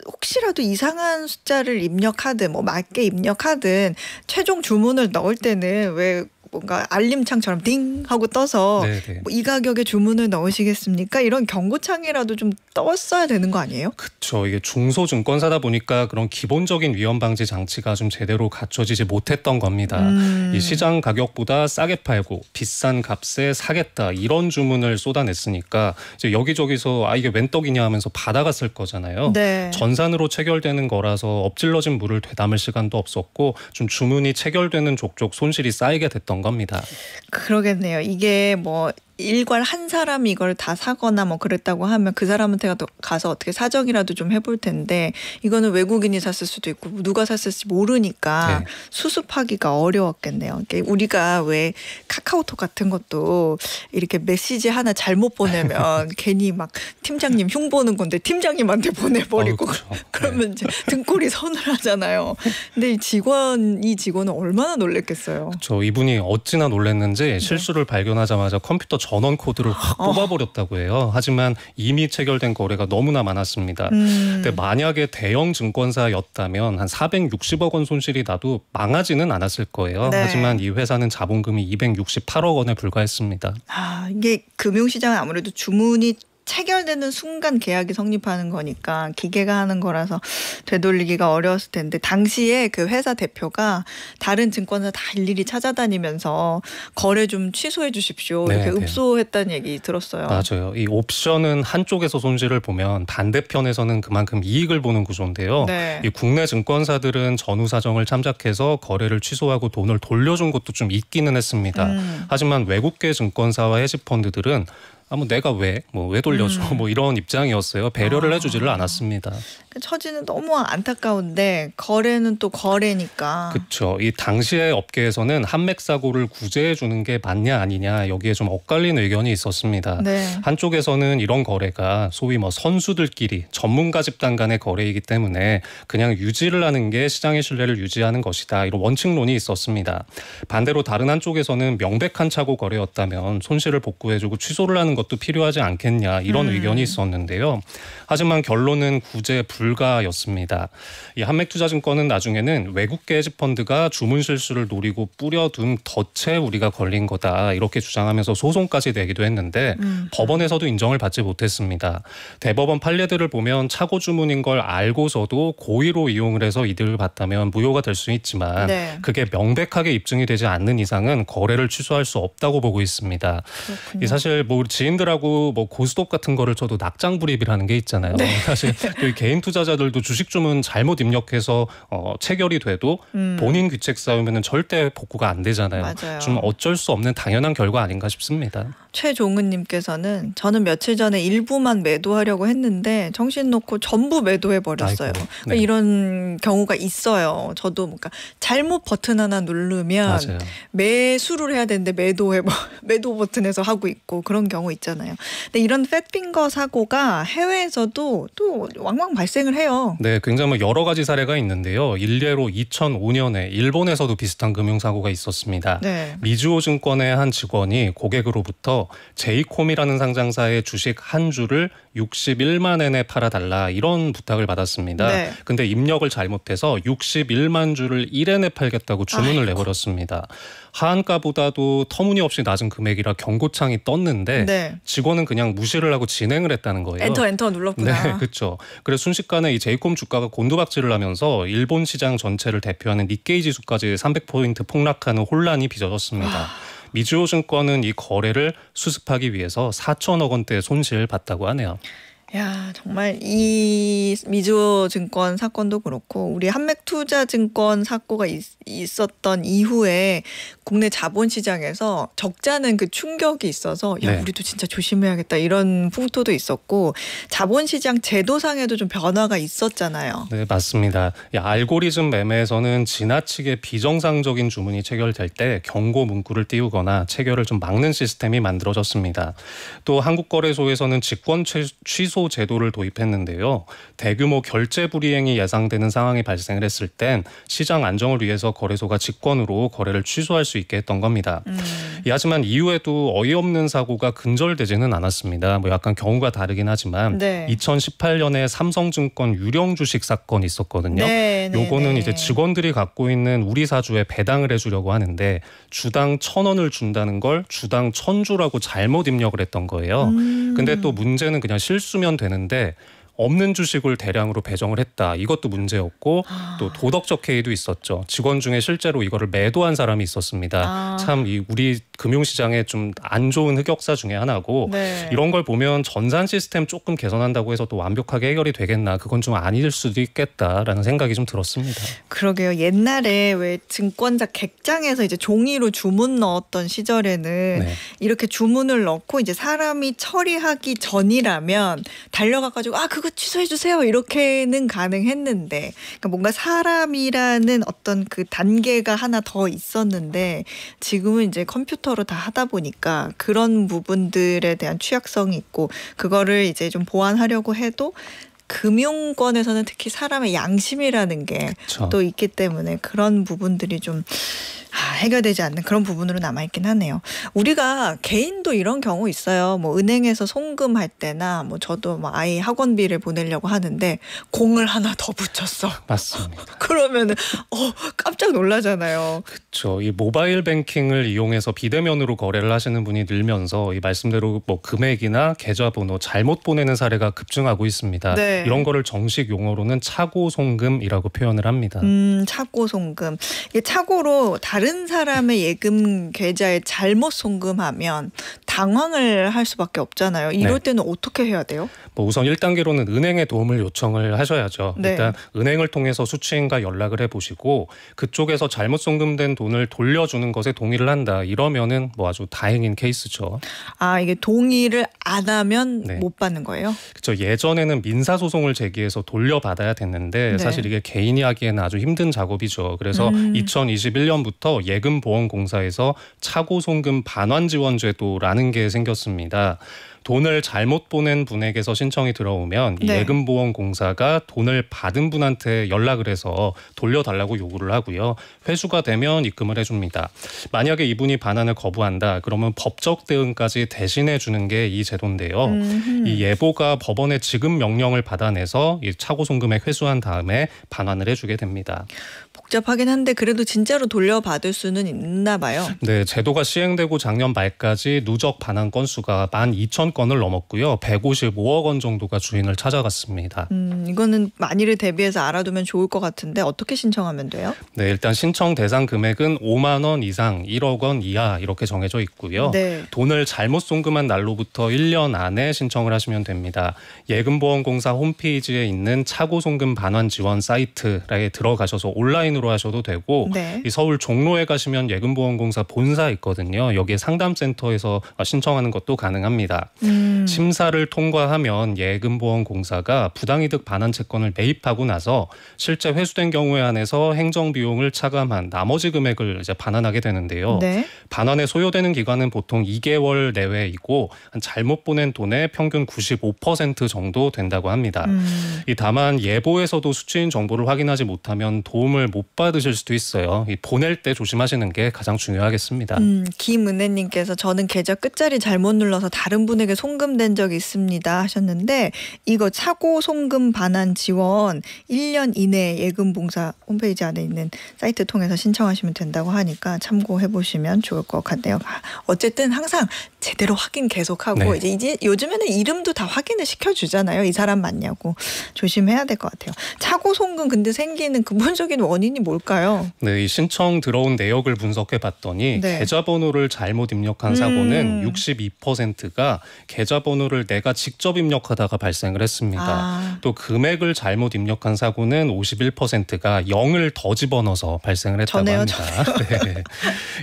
혹시라도 이상한 숫자를 입력하든 뭐 맞게 입력하든 최종 주문을 넣을 때는 왜 뭔가 알림창처럼 띵 하고 떠서 뭐 이 가격에 주문을 넣으시겠습니까? 이런 경고창이라도 좀 떴어야 되는 거 아니에요? 그렇죠. 이게 중소증권사다 보니까 그런 기본적인 위험 방지 장치가 좀 제대로 갖춰지지 못했던 겁니다. 이 시장 가격보다 싸게 팔고 비싼 값에 사겠다 이런 주문을 쏟아냈으니까 이제 여기저기서 이게 웬 떡이냐 하면서 받아갔을 거잖아요. 네. 전산으로 체결되는 거라서 엎질러진 물을 되담을 시간도 없었고 좀 주문이 체결되는 족족 손실이 쌓이게 됐던 겁니다. 그러겠네요. 이게 뭐 일괄 한 사람이 이걸 다 사거나 뭐 그랬다고 하면 그 사람한테 가서 어떻게 사정이라도 좀 해볼 텐데 이거는 외국인이 샀을 수도 있고 누가 샀을지 모르니까 수습하기가 어려웠겠네요. 그러니까 우리가 왜 카카오톡 같은 것도 이렇게 메시지 하나 잘못 보내면 괜히 막 팀장님 흉 보는 건데 팀장님한테 보내버리고 그렇죠. 그러면 이제 등골이 서늘하잖아요. 근데 이 직원은 얼마나 놀랬겠어요. 그렇죠. 이분이 어찌나 놀랐는지 실수를 발견하자마자 컴퓨터 전원 코드를 확 뽑아버렸다고 해요. 하지만 이미 체결된 거래가 너무나 많았습니다. 근데 만약에 대형 증권사였다면 한 460억 원 손실이 나도 망하지는 않았을 거예요. 네. 하지만 이 회사는 자본금이 268억 원에 불과했습니다. 이게 금융시장은 아무래도 주문이 체결되는 순간 계약이 성립하는 거니까 기계가 하는 거라서 되돌리기가 어려웠을 텐데 당시에 그 회사 대표가 다른 증권사 다 일일이 찾아다니면서 거래 좀 취소해 주십시오. 이렇게 읍소했다는 얘기 들었어요. 맞아요. 이 옵션은 한쪽에서 손실을 보면 반대편에서는 그만큼 이익을 보는 구조인데요. 이 국내 증권사들은 전후 사정을 참작해서 거래를 취소하고 돈을 돌려준 것도 좀 있기는 했습니다. 하지만 외국계 증권사와 헤지펀드들은 뭐 내가 왜 돌려줘 뭐 이런 입장이었어요. 배려를 해주지를 않았습니다. 처지는 너무 안타까운데 거래는 또 거래니까. 그렇죠. 이 당시의 업계에서는 한맥 사고를 구제해 주는 게 맞냐 아니냐 여기에 좀 엇갈린 의견이 있었습니다. 한쪽에서는 이런 거래가 소위 뭐 선수들끼리 전문가 집단 간의 거래이기 때문에 그냥 유지를 하는 게 시장의 신뢰를 유지하는 것이다. 이런 원칙론이 있었습니다. 반대로 다른 한쪽에서는 명백한 착오 거래였다면 손실을 복구해주고 취소를 하는 것도 필요하지 않겠냐 이런 의견이 있었는데요. 하지만 결론은 구제 불가였습니다. 이 한맥투자증권은 나중에는 외국계 헤지펀드가 주문 실수를 노리고 뿌려둔 덫에 우리가 걸린 거다 이렇게 주장하면서 소송까지 내기도 했는데 법원에서도 인정을 받지 못했습니다. 대법원 판례들을 보면 착오 주문인 걸 알고서도 고의로 이용을 해서 이득을 봤다면 무효가 될 수 있지만 그게 명백하게 입증이 되지 않는 이상은 거래를 취소할 수 없다고 보고 있습니다. 이 사실 뭐 지인들하고 뭐 고스톱 같은 거를 쳐도 낙장불입이라는 게 있잖아요. 사실 또 이 개인 투자자들도 주식 주문 잘못 입력해서 체결이 돼도 본인 귀책 쌓으면 절대 복구가 안 되잖아요. 맞아요. 좀 어쩔 수 없는 당연한 결과 아닌가 싶습니다. 최종은님께서는 저는 며칠 전에 일부만 매도하려고 했는데 정신 놓고 전부 매도해 버렸어요. 그러니까 이런 경우가 있어요. 저도 뭔가 잘못 버튼 하나 누르면 매수를 해야 되는데 매도 버튼에서 하고 있고 그런 경우 있잖아요. 근데 이런 팻핑거 사고가 해외에서도 또 왕왕 발생을 해요. 네, 굉장히 여러 가지 사례가 있는데요. 일례로 2005년에 일본에서도 비슷한 금융사고가 있었습니다. 미즈호 증권의 한 직원이 고객으로부터 제이콤이라는 상장사의 주식 한 주를 61만 엔에 팔아달라 이런 부탁을 받았습니다. 근데 입력을 잘못해서 61만 주를 1엔에 팔겠다고 주문을 내버렸습니다. 하한가보다도 터무니없이 낮은 금액이라 경고창이 떴는데 직원은 그냥 무시를 하고 진행을 했다는 거예요. 엔터 눌렀구나. 네, 그렇죠. 그래서 순식간에 이 제이콤 주가가 곤두박질을 하면서 일본 시장 전체를 대표하는 니케이 지수까지 300포인트 폭락하는 혼란이 빚어졌습니다. 미즈호 증권은 이 거래를 수습하기 위해서 4천억 원대 손실 봤다고 하네요. 야, 정말 이 미즈호 증권 사건도 그렇고 우리 한맥투자증권 사고가 있었던 이후에 국내 자본시장에서 적잖은 그 충격이 있어서 야, 우리도 진짜 조심해야겠다 이런 풍토도 있었고 자본시장 제도상에도 좀 변화가 있었잖아요. 네, 맞습니다. 알고리즘 매매에서는 지나치게 비정상적인 주문이 체결될 때 경고 문구를 띄우거나 체결을 좀 막는 시스템이 만들어졌습니다. 또 한국거래소에서는 직권 취소 취소 제도를 도입했는데요. 대규모 결제 불이행이 예상되는 상황이 발생을 했을 땐 시장 안정을 위해서 거래소가 직권으로 거래를 취소할 수 있게 했던 겁니다. 하지만 이후에도 어이없는 사고가 근절되지는 않았습니다. 뭐 약간 경우가 다르긴 하지만 네. 2018년에 삼성증권 유령 주식 사건이 있었거든요. 네, 요거는 네. 이제 직원들이 갖고 있는 우리 사주에 배당을 해주려고 하는데 주당 1,000원을 준다는 걸 주당 1,000주라고 잘못 입력을 했던 거예요. 근데 또 문제는 그냥 실수면 되는데 없는 주식을 대량으로 배정을 했다. 이것도 문제였고 또 도덕적 해이도 있었죠. 직원 중에 실제로 이거를 매도한 사람이 있었습니다. 참 이 우리 금융시장에 좀 안 좋은 흑역사 중에 하나고 네. 이런 걸 보면 전산 시스템 조금 개선한다고 해서 또 완벽하게 해결이 되겠나. 그건 좀 아닐 수도 있겠다라는 생각이 좀 들었습니다. 그러게요. 옛날에 왜 증권사 객장에서 이제 종이로 주문 넣었던 시절에는 네. 이렇게 주문을 넣고 이제 사람이 처리하기 전이라면 달려가가지고 그거 취소해 주세요 이렇게는 가능했는데 그러니까 뭔가 사람이라는 어떤 그 단계가 하나 더 있었는데 지금은 이제 컴퓨터로 다 하다 보니까 그런 부분들에 대한 취약성이 있고 그거를 이제 좀 보완하려고 해도 금융권에서는 특히 사람의 양심이라는 게 또 있기 때문에 그런 부분들이 좀 해결되지 않는 그런 부분으로 남아있긴 하네요. 우리가 개인도 이런 경우 있어요. 뭐 은행에서 송금할 때나 뭐 저도 뭐 아이 학원비를 보내려고 하는데 공을 하나 더 붙였어. 맞습니다. 그러면은 깜짝 놀라잖아요. 그렇죠. 이 모바일 뱅킹을 이용해서 비대면으로 거래를 하시는 분이 늘면서 이 말씀대로 뭐 금액이나 계좌번호 잘못 보내는 사례가 급증하고 있습니다. 네. 이런 거를 정식 용어로는 차고 송금이라고 표현을 합니다. 차고 송금. 이게 차고로 다른 사람의 예금 계좌에 잘못 송금하면 당황을 할 수밖에 없잖아요. 이럴 때는 어떻게 해야 돼요? 뭐 우선 1단계로는 은행에 도움을 요청을 하셔야죠. 네. 일단 은행을 통해서 수취인과 연락을 해보시고 그쪽에서 잘못 송금된 돈을 돌려주는 것에 동의를 한다. 이러면은 뭐 아주 다행인 케이스죠. 이게 동의를 안 하면 네. 못 받는 거예요? 그렇죠. 예전에는 민사소송을 제기해서 돌려받아야 됐는데 네. 사실 이게 개인이 하기에는 아주 힘든 작업이죠. 그래서 2021년부터 예금보험공사에서 차고송금 반환지원제도라는 게 생겼습니다. 돈을 잘못 보낸 분에게서 신청이 들어오면 이 네. 예금보험공사가 돈을 받은 분한테 연락을 해서 돌려달라고 요구를 하고요. 회수가 되면 입금을 해줍니다. 만약에 이분이 반환을 거부한다. 그러면 법적 대응까지 대신해 주는 게 이 제도인데요. 이 예보가 법원의 지급 명령을 받아내서 이 차고송금액 회수한 다음에 반환을 해주게 됩니다. 복잡하긴 한데 그래도 진짜로 돌려받을 수는 있나 봐요. 네, 제도가 시행되고 작년 말까지 누적 반환 건수가 12,000건을 넘었고요. 155억 원 정도가 주인을 찾아갔습니다. 이거는 만일을 대비해서 알아두면 좋을 것 같은데 어떻게 신청하면 돼요? 네, 일단 신청 대상 금액은 5만 원 이상, 1억 원 이하 이렇게 정해져 있고요. 네. 돈을 잘못 송금한 날로부터 1년 안에 신청을 하시면 됩니다. 예금보험공사 홈페이지에 있는 차고송금 반환 지원 사이트에 들어가셔서 온라인으로 하셔도 되고 네. 이 서울 종로에 가시면 예금보험공사 본사 있거든요. 여기에 상담센터에서 신청하는 것도 가능합니다. 심사를 통과하면 예금보험공사가 부당이득 반환 채권을 매입하고 나서 실제 회수된 경우에 한해서 행정비용을 차감한 나머지 금액을 이제 반환하게 되는데요. 네. 반환에 소요되는 기간은 보통 2개월 내외이고 잘못 보낸 돈의 평균 95% 정도 된다고 합니다. 다만 예보에서도 수취인 정보를 확인하지 못하면 도움을 못 받으실 수도 있어요. 보낼 때 조심하시는 게 가장 중요하겠습니다. 김은혜님께서 저는 계좌 끝자리 잘못 눌러서 다른 분에게 송금된 적이 있습니다 하셨는데 이거 차고 송금 반환 지원 1년 이내 예금봉사 홈페이지 안에 있는 사이트 통해서 신청하시면 된다고 하니까 참고해 보시면 좋을 것 같네요. 어쨌든 항상 제대로 확인 계속하고 네. 이제 요즘에는 이름도 다 확인을 시켜주잖아요. 이 사람 맞냐고 조심해야 될 것 같아요. 차고 송금 근데 생기는 근본적인 원인이 뭘까요? 네, 이 신청 들어온 내역을 분석해 봤더니 네. 계좌번호를 잘못 입력한 사고는 62%가 계좌번호를 내가 직접 입력하다가 발생을 했습니다. 또 금액을 잘못 입력한 사고는 51%가 0을 더 집어넣어서 발생을 했다고 합니다. 네.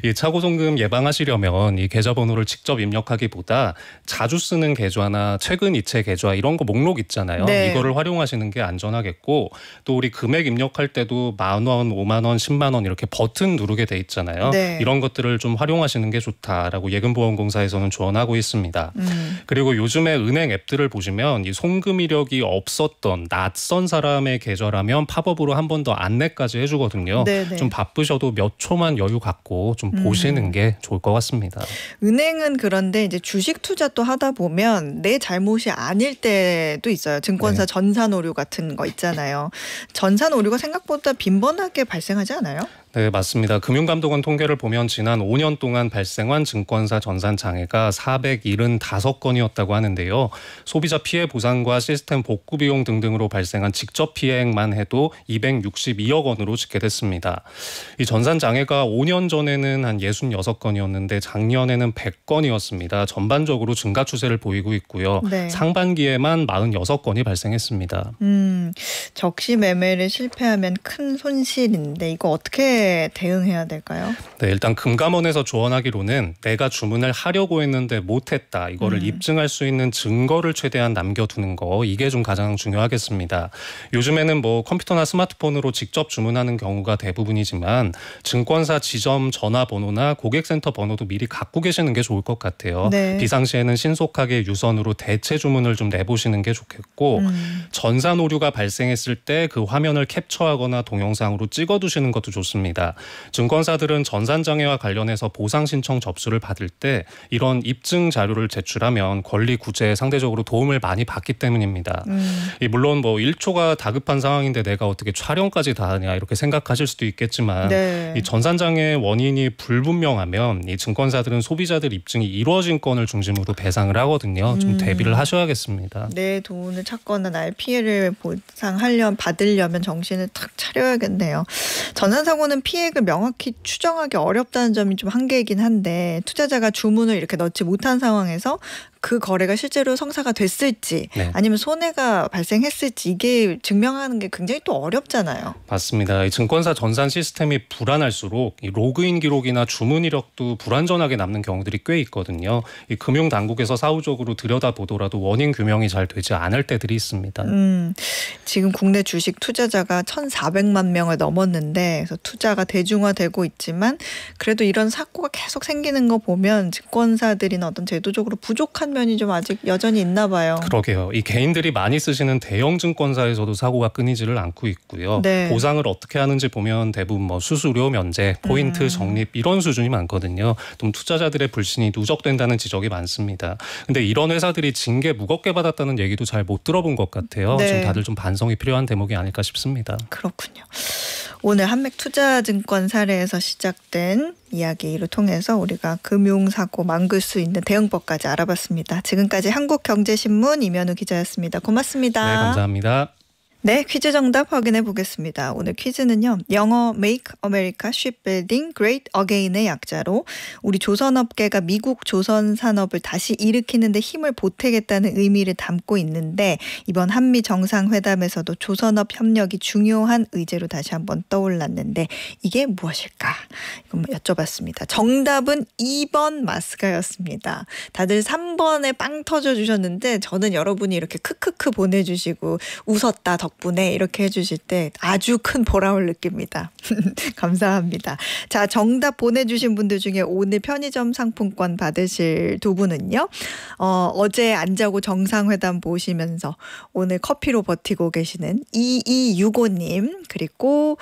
이 차고송금 예방하시려면 이 계좌번호를 직접 입력하기보다 자주 쓰는 계좌나 최근 이체 계좌 이런 거 목록 있잖아요. 네. 이거를 활용하시는 게 안전하겠고 또 우리 금액 입력할 때도 10,000원, 50,000원, 100,000원 이렇게 버튼 누르게 돼 있잖아요. 네. 이런 것들을 좀 활용하시는 게 좋다라고 예금보험공사에서는 조언하고 있습니다. 그리고 요즘에 은행 앱들을 보시면 이 송금 이력이 없었던 낯선 사람의 계좌라면 팝업으로 한 번 더 안내까지 해주거든요. 네네. 좀 바쁘셔도 몇 초만 여유 갖고 좀 보시는 게 좋을 것 같습니다. 은행은 그런데 이제 주식 투자 또 하다 보면 내 잘못이 아닐 때도 있어요. 증권사 네. 전산 오류 같은 거 있잖아요. 전산 오류가 생각보다 빈번하게 발생하지 않아요? 네, 맞습니다. 금융감독원 통계를 보면 지난 5년 동안 발생한 증권사 전산 장애가 475건이었다고 하는데요. 소비자 피해 보상과 시스템 복구 비용 등등으로 발생한 직접 피해액만 해도 262억 원으로 집계됐습니다. 이 전산 장애가 5년 전에는 한 66건이었는데 작년에는 100건이었습니다. 전반적으로 증가 추세를 보이고 있고요. 네. 상반기에만 46건이 발생했습니다. 적시 매매를 실패하면 큰 손실인데 이거 어떻게 대응해야 될까요? 네, 일단 금감원에서 조언하기로는 내가 주문을 하려고 했는데 못했다. 이거를 입증할 수 있는 증거를 최대한 남겨두는 거, 이게 좀 가장 중요하겠습니다. 요즘에는 뭐 컴퓨터나 스마트폰으로 직접 주문하는 경우가 대부분이지만 증권사 지점 전화번호나 고객센터 번호도 미리 갖고 계시는 게 좋을 것 같아요. 네. 비상시에는 신속하게 유선으로 대체 주문을 좀 내보시는 게 좋겠고 전산 오류가 발생했을 때 그 화면을 캡처하거나 동영상으로 찍어두시는 것도 좋습니다. 증권사들은 전산장애와 관련해서 보상 신청 접수를 받을 때 이런 입증 자료를 제출하면 권리 구제에 상대적으로 도움을 많이 받기 때문입니다. 물론 뭐 1초가 다급한 상황인데 내가 어떻게 촬영까지 다 하냐 이렇게 생각하실 수도 있겠지만 네. 이 전산장애 원인이 불분명하면 이 증권사들은 소비자들 입증이 이루어진 건을 중심으로 배상을 하거든요. 좀 대비를 하셔야겠습니다. 내 돈을 찾거나 나의 피해를 받으려면 정신을 탁 차려야겠네요. 전산사고는 피해액을 명확히 추정하기 어렵다는 점이 좀 한계이긴 한데 투자자가 주문을 이렇게 넣지 못한 상황에서 그 거래가 실제로 성사가 됐을지 네. 아니면 손해가 발생했을지 이게 증명하는 게 굉장히 또 어렵잖아요. 맞습니다. 이 증권사 전산 시스템이 불안할수록 이 로그인 기록이나 주문 이력도 불완전하게 남는 경우들이 꽤 있거든요. 이 금융당국에서 사후적으로 들여다보더라도 원인 규명이 잘 되지 않을 때들이 있습니다. 지금 국내 주식 투자자가 1,400만 명을 넘었는데 그래서 투자가 대중화되고 있지만 그래도 이런 사고가 계속 생기는 거 보면 증권사들이나 어떤 제도적으로 부족한 면이 좀 아직 여전히 있나 봐요. 그러게요. 이 개인들이 많이 쓰시는 대형 증권사에서도 사고가 끊이지를 않고 있고요. 네. 보상을 어떻게 하는지 보면 대부분 뭐 수수료 면제, 포인트 적립 이런 수준이 많거든요. 좀 투자자들의 불신이 누적된다는 지적이 많습니다. 근데 이런 회사들이 징계 무겁게 받았다는 얘기도 잘 못 들어본 것 같아요. 네. 지금 다들 좀 반성이 필요한 대목이 아닐까 싶습니다. 그렇군요. 오늘 한맥투자증권 사례에서 시작된 이야기를 통해서 우리가 금융사고 막을 수 있는 대응법까지 알아봤습니다. 지금까지 한국경제신문 이면우 기자였습니다. 고맙습니다. 네, 감사합니다. 네, 퀴즈 정답 확인해 보겠습니다. 오늘 퀴즈는요. 영어 Make America Shipbuilding Great Again의 약자로 우리 조선업계가 미국 조선 산업을 다시 일으키는 데 힘을 보태겠다는 의미를 담고 있는데 이번 한미 정상회담에서도 조선업 협력이 중요한 의제로 다시 한번 떠올랐는데 이게 무엇일까? 이건 여쭤봤습니다. 정답은 2번 마스카였습니다. 다들 3번에 빵 터져주셨는데 저는 여러분이 이렇게 크크크 보내주시고 웃었다 덕분에 이렇게 해주실 때 아주 큰 보람을 느낍니다. 감사합니다. 자, 정답 보내주신 분들 중에 오늘 편의점 상품권 받으실 두 분은요. 어제 안 자고 정상회담 보시면서 오늘 커피로 버티고 계시는 2265님 그리고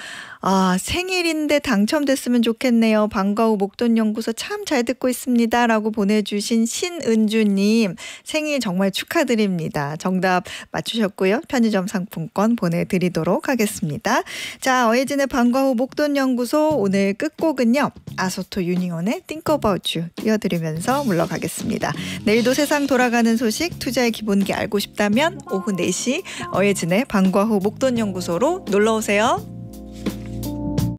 생일인데 당첨됐으면 좋겠네요. 방과 후 목돈연구소 참 잘 듣고 있습니다. 라고 보내주신 신은주님 생일 정말 축하드립니다. 정답 맞추셨고요. 편의점 상품권 보내드리도록 하겠습니다. 자, 어혜진의 방과 후 목돈연구소 오늘 끝곡은요. 아소토 유니온의 Think About You 띄워드리면서 물러가겠습니다. 내일도 세상 돌아가는 소식 투자의 기본기 알고 싶다면 오후 4시 어혜진의 방과 후 목돈연구소로 놀러오세요.